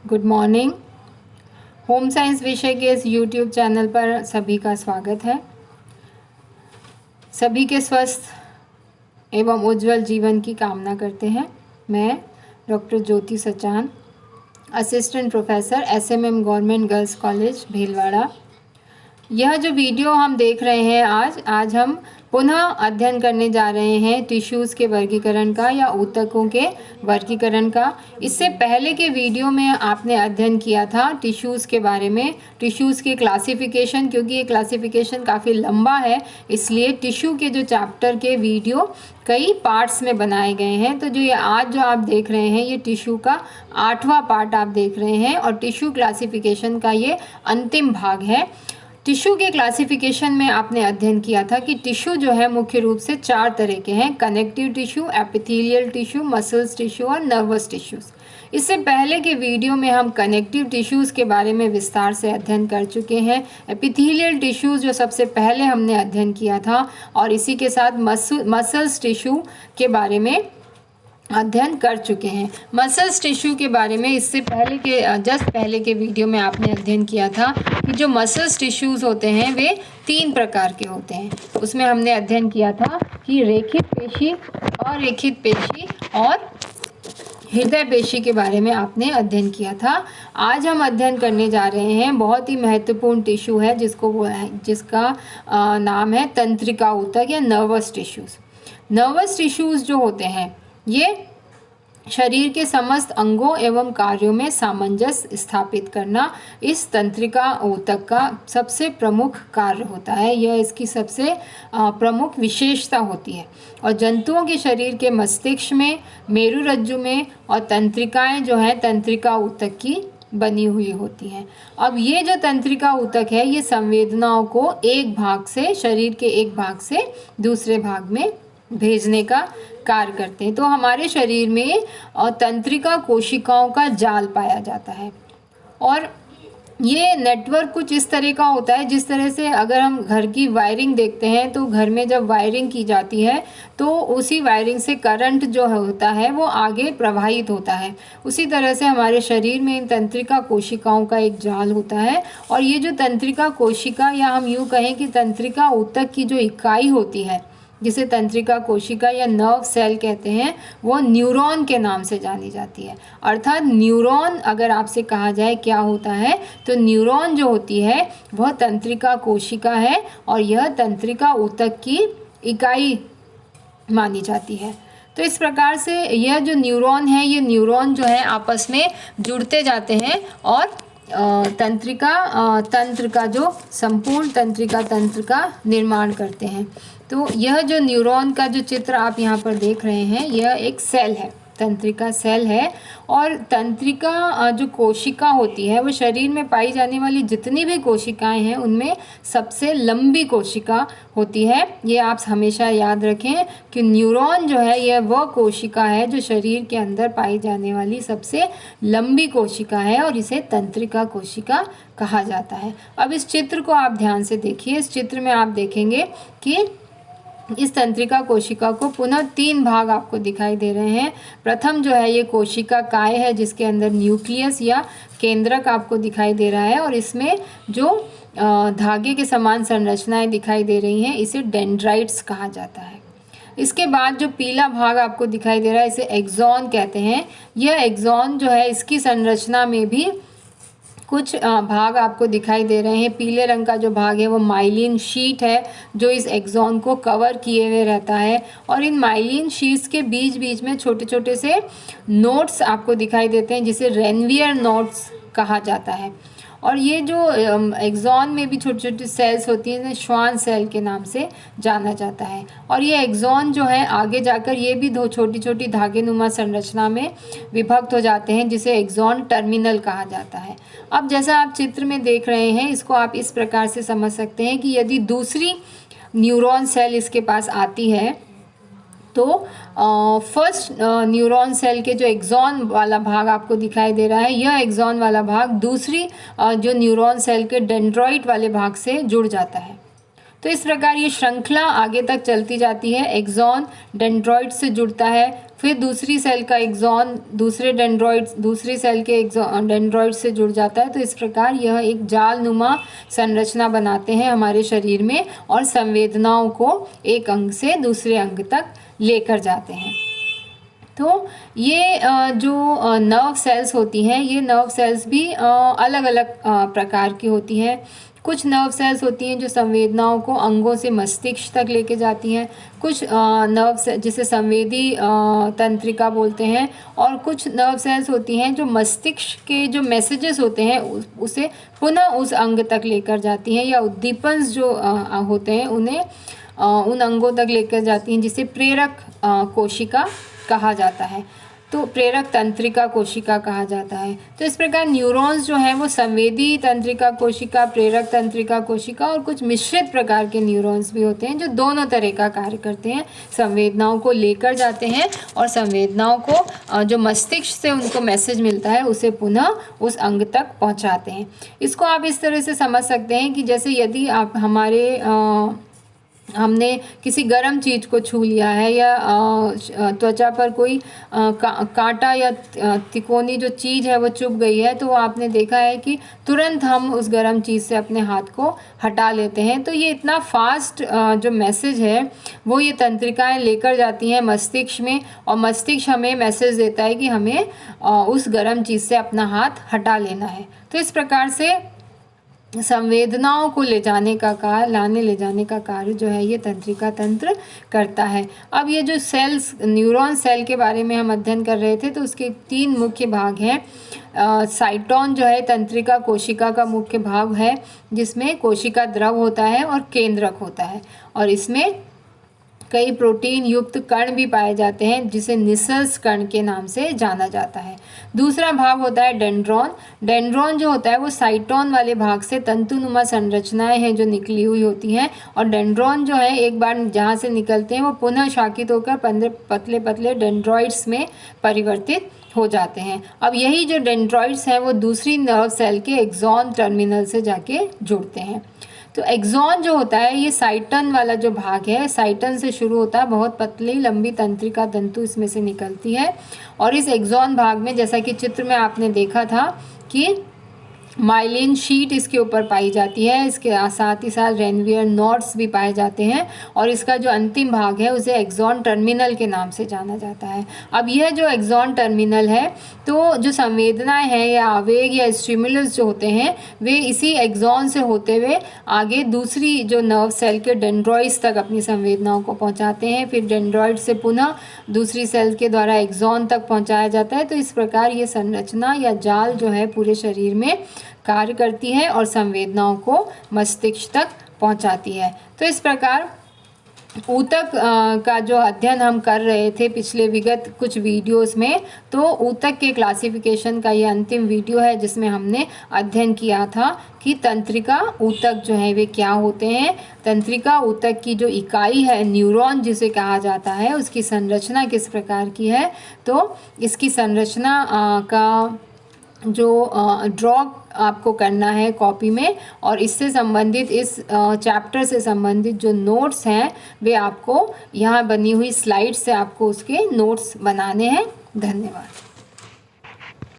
Good morning. Home science विषय के इस यूट्यूब चैनल पर सभी का स्वागत है। सभी के स्वस्थ एवं उज्जवल जीवन की कामना करते हैं। मैं doctor Jyoti Sachan, assistant professor SMM government girls college Bhilwara. यह जो वीडियो हम देख रहे हैं आज हम पुनः अध्ययन करने जा रहे हैं टिश्यूज़ के वर्गीकरण का या ऊतकों के वर्गीकरण का। इससे पहले के वीडियो में आपने अध्ययन किया था टिश्यूज़ के बारे में, टिश्यूज़ के क्लासिफिकेशन। क्योंकि ये क्लासिफिकेशन काफ़ी लंबा है, इसलिए टिश्यू के जो चैप्टर के वीडियो कई पार्ट्स में बनाए गए हैं। तो जो आप देख रहे हैं ये टिश्यू का 8वां पार्ट आप देख रहे हैं और टिश्यू क्लासिफिकेशन का ये अंतिम भाग है। टिश्यू के क्लासिफिकेशन में आपने अध्ययन किया था कि टिश्यू जो है मुख्य रूप से 4 तरह के हैं: connective tissue, epithelial tissue, muscles tissue और नर्वस टिश्यूज़। इससे पहले के वीडियो में हम कनेक्टिव टिश्यूज़ के बारे में विस्तार से अध्ययन कर चुके हैं। एपिथेलियल टिश्यूज़ जो सबसे पहले हमने अध्ययन किया था और इसी के साथ मसल्स टिश्यू के बारे में अध्ययन कर चुके हैं। मसल्स टिश्यू के बारे में इससे पहले के जस्ट पहले के वीडियो में आपने अध्ययन किया था कि जो मसल्स टिश्यूज़ होते हैं वे 3 प्रकार के होते हैं। उसमें हमने अध्ययन किया था कि रेखित पेशी, अरेखित पेशी और हृदय पेशी के बारे में आपने अध्ययन किया था। आज हम अध्ययन करने जा रहे हैं बहुत ही महत्वपूर्ण टिश्यू है जिसका नाम है तंत्रिका ऊतक या नर्वस टिश्यूज़। नर्वस टिश्यूज़ जो होते हैं ये शरीर के समस्त अंगों एवं कार्यों में सामंजस्य स्थापित करना इस तंत्रिका ऊतक का सबसे प्रमुख कार्य होता है। यह इसकी सबसे प्रमुख विशेषता होती है और जंतुओं के शरीर के मस्तिष्क में, मेरुरज्जु में और तंत्रिकाएं जो हैं तंत्रिका ऊतक की बनी हुई होती हैं। अब ये जो तंत्रिका ऊतक है ये संवेदनाओं को शरीर के एक भाग से दूसरे भाग में भेजने का कार्य करते हैं। तो हमारे शरीर में तंत्रिका कोशिकाओं का जाल पाया जाता है और ये नेटवर्क कुछ इस तरह का होता है जिस तरह से अगर हम घर की वायरिंग देखते हैं तो घर में जब वायरिंग की जाती है तो उसी वायरिंग से करंट जो होता है वो आगे प्रवाहित होता है। उसी तरह से हमारे शरीर में इन तंत्रिका कोशिकाओं का एक जाल होता है और ये जो तंत्रिका कोशिका या हम यूँ कहें कि तंत्रिका ऊतक की जो इकाई होती है जिसे तंत्रिका कोशिका या नर्व सेल कहते हैं वो न्यूरॉन के नाम से जानी जाती है। अर्थात न्यूरॉन अगर आपसे कहा जाए क्या होता है तो न्यूरॉन जो होती है वह तंत्रिका कोशिका है और यह तंत्रिका ऊतक की इकाई मानी जाती है। तो इस प्रकार से यह जो न्यूरॉन है ये न्यूरॉन जो है आपस में जुड़ते जाते हैं और तंत्र का जो संपूर्ण तंत्रिका तंत्र का निर्माण करते हैं। तो यह जो न्यूरॉन का जो चित्र आप यहाँ पर देख रहे हैं यह एक सेल है, तंत्रिका सेल है। और तंत्रिका जो कोशिका होती है वो शरीर में पाई जाने वाली जितनी भी कोशिकाएं हैं उनमें सबसे लंबी कोशिका होती है। ये आप हमेशा याद रखें कि न्यूरॉन जो है यह वह कोशिका है जो शरीर के अंदर पाई जाने वाली सबसे लंबी कोशिका है और इसे तंत्रिका कोशिका कहा जाता है। अब इस चित्र को आप ध्यान से देखिए। इस चित्र में आप देखेंगे कि इस तंत्रिका कोशिका को पुनः 3 भाग आपको दिखाई दे रहे हैं। प्रथम जो है ये कोशिका काय है जिसके अंदर न्यूक्लियस या केंद्रक आपको दिखाई दे रहा है और इसमें जो धागे के समान संरचनाएं दिखाई दे रही हैं इसे डेंड्राइट्स कहा जाता है। इसके बाद जो पीला भाग आपको दिखाई दे रहा है इसे एक्सॉन कहते हैं। यह एक्सॉन जो है इसकी संरचना में भी कुछ भाग आपको दिखाई दे रहे हैं। पीले रंग का जो भाग है वो माइलिन शीट है जो इस एक्सॉन को कवर किए हुए रहता है और इन माइलिन शीट्स के बीच बीच में छोटे छोटे से नोट्स आपको दिखाई देते हैं जिसे रेनवियर नोट्स कहा जाता है। और ये जो एक्सॉन में भी छोटी छोटी सेल्स होती हैं इन्हें श्वान सेल के नाम से जाना जाता है। और ये एक्सॉन जो है आगे जाकर ये भी 2 छोटी छोटी धागेनुमा संरचना में विभक्त हो जाते हैं जिसे एक्सॉन टर्मिनल कहा जाता है। अब जैसा आप चित्र में देख रहे हैं इसको आप इस प्रकार से समझ सकते हैं कि यदि दूसरी न्यूरॉन सेल इसके पास आती है तो फर्स्ट न्यूरॉन सेल के जो एक्सॉन वाला भाग आपको दिखाई दे रहा है यह एक्सॉन वाला भाग दूसरी जो न्यूरॉन सेल के डेंड्रॉइट वाले भाग से जुड़ जाता है। तो इस प्रकार ये श्रृंखला आगे तक चलती जाती है। एक्सॉन डेंड्रॉइट से जुड़ता है, फिर दूसरी सेल का एक्सॉन दूसरे दूसरी सेल के डेंड्रॉइड से जुड़ जाता है। तो इस प्रकार यह एक जालनुमा संरचना बनाते हैं हमारे शरीर में और संवेदनाओं को एक अंग से दूसरे अंग तक लेकर जाते हैं। तो ये जो नर्व सेल्स होती हैं, ये नर्व सेल्स भी अलग अलग प्रकार की होती हैं। कुछ नर्व सेल्स होती हैं जो संवेदनाओं को अंगों से मस्तिष्क तक लेके जाती हैं, कुछ नर्व सेल जिसे संवेदी तंत्रिका बोलते हैं, और कुछ नर्व सेल्स होती हैं जो मस्तिष्क के जो मैसेजेस होते हैं उसे पुनः उस अंग तक लेकर जाती हैं, या उद्दीपन जो होते हैं उन्हें उन अंगों तक लेकर जाती हैं, जिसे प्रेरक कोशिका कहा जाता है। तो प्रेरक तंत्रिका कोशिका कहा जाता है। तो इस प्रकार न्यूरॉन्स जो हैं वो संवेदी तंत्रिका कोशिका, प्रेरक तंत्रिका कोशिका और कुछ मिश्रित प्रकार के न्यूरॉन्स भी होते हैं जो दोनों तरह का कार्य करते हैं। संवेदनाओं को लेकर जाते हैं और संवेदनाओं को जो मस्तिष्क से उनको मैसेज मिलता है उसे पुनः उस अंग तक पहुंचाते हैं। इसको आप इस तरह से समझ सकते हैं कि जैसे यदि आप हमने किसी गर्म चीज़ को छू लिया है, या त्वचा पर कोई कांटा या तिकोनी जो चीज़ है वो चुभ गई है, तो आपने देखा है कि तुरंत हम उस गर्म चीज़ से अपने हाथ को हटा लेते हैं। तो ये इतना फास्ट जो मैसेज है वो ये तंत्रिकाएं लेकर जाती हैं मस्तिष्क में, और मस्तिष्क हमें मैसेज देता है कि हमें उस गर्म चीज़ से अपना हाथ हटा लेना है। तो इस प्रकार से संवेदनाओं को ले जाने का कार्य जो है ये तंत्रिका तंत्र करता है। अब ये जो सेल्स, न्यूरॉन सेल के बारे में हम अध्ययन कर रहे थे, तो उसके 3 मुख्य भाग हैं। साइटोन जो है तंत्रिका कोशिका का मुख्य भाग है, जिसमें कोशिका द्रव होता है और केंद्रक होता है, और इसमें कई प्रोटीन युक्त कण भी पाए जाते हैं, जिसे निसल्स कण के नाम से जाना जाता है। दूसरा भाग होता है डेंड्रॉन। डेंड्रॉन जो होता है वो साइटोन वाले भाग से तंतुनुमा संरचनाएं हैं जो निकली हुई होती हैं, और डेंड्रॉन जो है एक बार जहाँ से निकलते हैं वो पुनः शाखित होकर पतले पतले डेंड्रॉइड्स में परिवर्तित हो जाते हैं। अब यही जो डेंड्रॉइड्स हैं वो दूसरी नर्व सेल के एक्सॉन टर्मिनल से जाके जुड़ते हैं। तो एक्सॉन जो होता है ये साइटन वाला जो भाग है, साइटन से शुरू होता है, बहुत पतली लंबी तंत्रिका तंतु इसमें से निकलती है, और इस एक्सॉन भाग में जैसा कि चित्र में आपने देखा था कि माइलिन शीट इसके ऊपर पाई जाती है, इसके साथ ही साथ रेनवियर नॉड्स भी पाए जाते हैं, और इसका जो अंतिम भाग है उसे एक्सॉन टर्मिनल के नाम से जाना जाता है। अब यह जो एक्सॉन टर्मिनल है, तो जो संवेदनाएं हैं या आवेग या स्टिमुलस जो होते हैं वे इसी एक्सॉन से होते हुए आगे दूसरी जो नर्व सेल के डेंड्रॉइड्स तक अपनी संवेदनाओं को पहुंचाते हैं, फिर डेंड्रॉइड से पुनः दूसरी सेल के द्वारा एक्सॉन तक पहुंचाया जाता है। तो इस प्रकार ये संरचना या जाल जो है पूरे शरीर में कार्य करती है और संवेदनाओं को मस्तिष्क तक पहुंचाती है। तो इस प्रकार ऊतक का जो अध्ययन हम कर रहे थे पिछले विगत कुछ वीडियोस में, तो ऊतक के क्लासिफिकेशन का ये अंतिम वीडियो है जिसमें हमने अध्ययन किया था कि तंत्रिका ऊतक जो है वे क्या होते हैं। तंत्रिका ऊतक की जो इकाई है न्यूरॉन जिसे कहा जाता है, उसकी संरचना किस प्रकार की है। तो इसकी संरचना का जो ड्रॉ आपको करना है कॉपी में, और इससे संबंधित इस चैप्टर से संबंधित जो नोट्स हैं वे आपको यहाँ बनी हुई स्लाइड से आपको उसके नोट्स बनाने हैं। धन्यवाद।